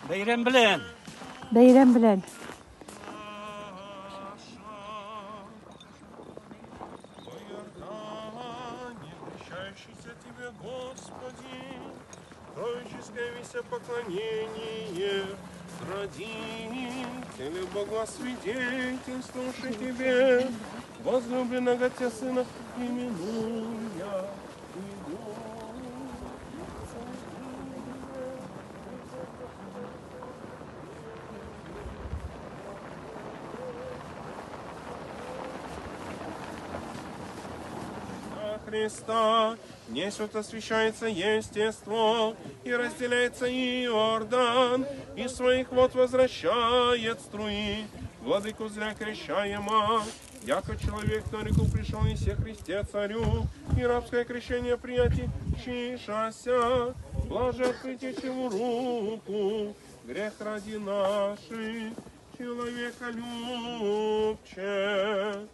Бәйрәм белән. Бәйрәм белән. Тебе, Господи, троическое поклонение, родители благосвидетельствующий Тебе, возлюбленного Тебя Сына, именуя, иду. Христа, несет освящается естество, и разделяется Иордан, и своих вод возвращает струи, владыку зря крещаема, яко человек на реку пришел, неся Христе царю, и рабское крещение прияти чишася, блаже притечему руку, грех ради наших, человека любче.